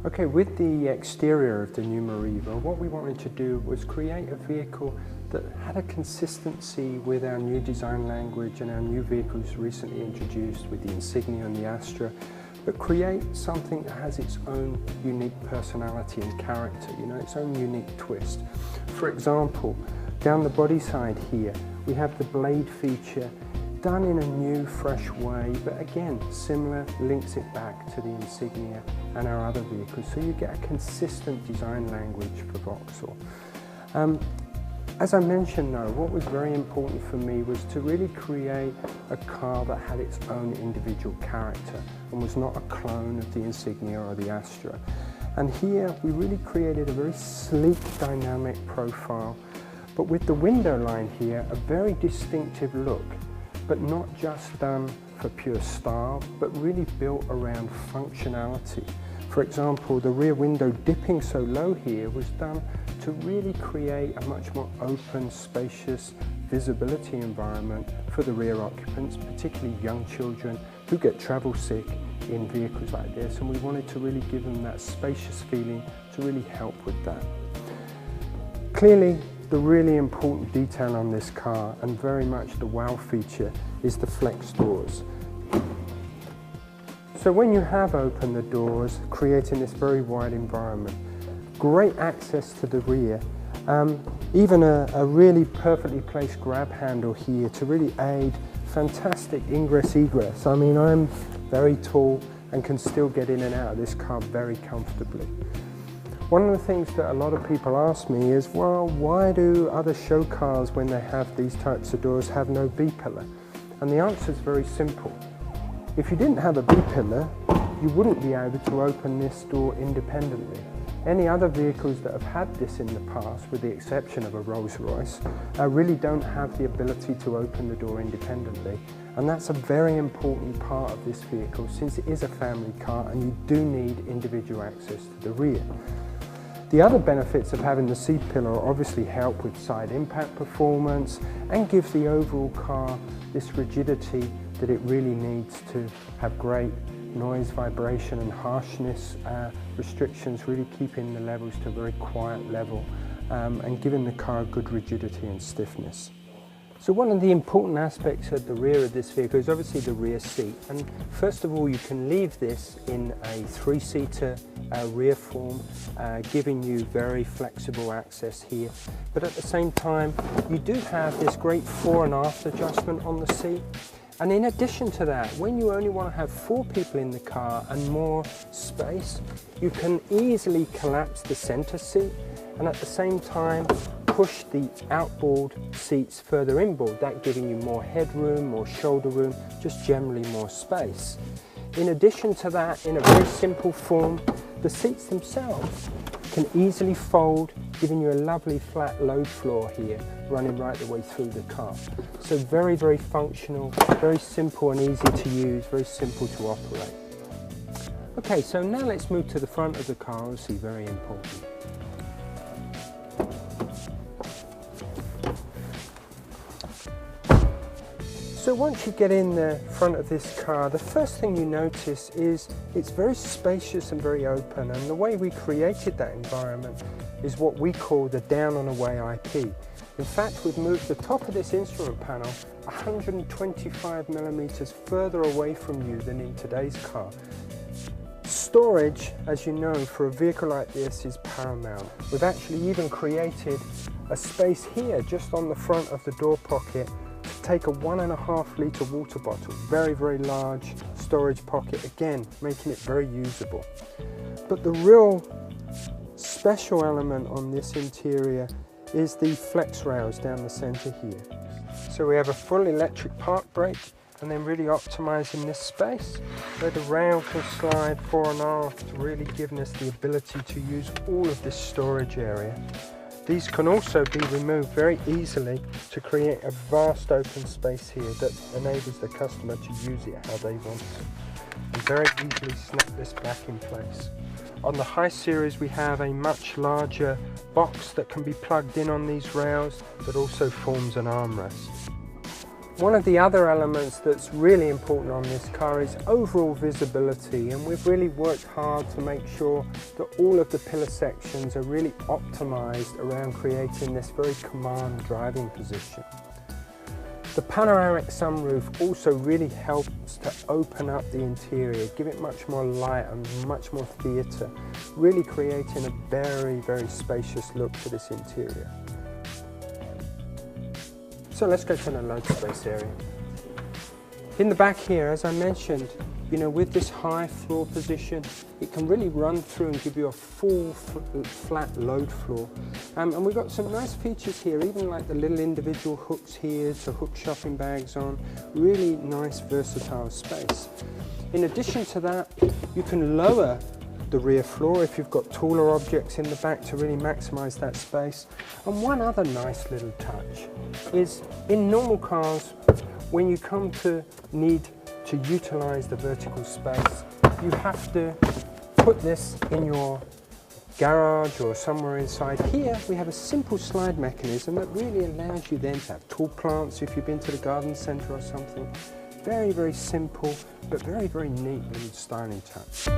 Okay, with the exterior of the new Meriva, what we wanted to do was create a vehicle that had a consistency with our new design language and our new vehicles recently introduced with the Insignia and the Astra, but create something that has its own unique personality and character, its own unique twist. For example, down the body side here, we have the blade feature done in a new, fresh way, but again, similar, links it back to the Insignia and our other vehicles, so you get a consistent design language for Vauxhall. As I mentioned though, what was very important for me was to really create a car that had its own individual character and was not a clone of the Insignia or the Astra. And here we really created a very sleek, dynamic profile, but with the window line here, a very distinctive look, but not just done for pure style, but really built around functionality. For example, the rear window dipping so low here was done to really create a much more open, spacious visibility environment for the rear occupants, particularly young children who get travel sick in vehicles like this, and we wanted to really give them that spacious feeling to really help with that. Clearly, the really important detail on this car, and very much the wow feature, is the flex doors. So when you have opened the doors, creating this very wide environment, great access to the rear, even a really perfectly placed grab handle here to really aid fantastic ingress-egress. I mean, I'm very tall and can still get in and out of this car very comfortably. One of the things that a lot of people ask me is, well, why do other show cars, when they have these types of doors, have no B-pillar? And the answer is very simple. If you didn't have a B-pillar, you wouldn't be able to open this door independently. Any other vehicles that have had this in the past, with the exception of a Rolls-Royce, really don't have the ability to open the door independently. And that's a very important part of this vehicle, since it is a family car and you do need individual access to the rear. The other benefits of having the C-pillar obviously help with side impact performance and give the overall car this rigidity that it really needs to have great noise, vibration and harshness restrictions, really keeping the levels to a very quiet level and giving the car good rigidity and stiffness. So one of the important aspects of the rear of this vehicle is obviously the rear seat, and first of all you can leave this in a three-seater rear form, giving you very flexible access here, but at the same time you do have this great fore and aft adjustment on the seat. And in addition to that, when you only want to have 4 people in the car and more space, you can easily collapse the center seat and at the same time push the outboard seats further inboard, that giving you more headroom, more shoulder room, just generally more space. In addition to that, in a very simple form, the seats themselves can easily fold, giving you a lovely flat load floor here, running right the way through the car. So very, very functional, very simple and easy to use, very simple to operate. Okay, so now let's move to the front of the car, obviously very important. So once you get in the front of this car, the first thing you notice is it's very spacious and very open, and the way we created that environment is what we call the down and away IP. In fact, we've moved the top of this instrument panel 125 millimeters further away from you than in today's car. Storage, as you know, for a vehicle like this is paramount. We've actually even created a space here just on the front of the door pocket to take a 1.5 litre water bottle. Very, very large storage pocket, again, making it very usable. But the real special element on this interior is the flex rails down the centre here. So we have a full electric park brake, and then really optimising this space where the rail can slide fore and aft, really giving us the ability to use all of this storage area. These can also be removed very easily to create a vast open space here that enables the customer to use it how they want it, and very easily snap this back in place. On the high series we have a much larger box that can be plugged in on these rails that also forms an armrest. One of the other elements that's really important on this car is overall visibility, and we've really worked hard to make sure that all of the pillar sections are really optimized around creating this very command driving position. The panoramic sunroof also really helps to open up the interior, give it much more light and much more theatre, really creating a very, very spacious look to this interior. So let's go to the load space area. In the back here, as I mentioned, with this high floor position, it can really run through and give you a full flat load floor. And we've got some nice features here, even like the little individual hooks here to hook shopping bags on. Really nice versatile space. In addition to that, you can lower the rear floor if you've got taller objects in the back to really maximize that space. And one other nice little touch is in normal cars, when you come to need to utilize the vertical space, you have to put this in your garage or somewhere inside. Here we have a simple slide mechanism that really allows you then to have tall plants if you've been to the garden centre or something. Very, very simple, but very, very neat little styling touch.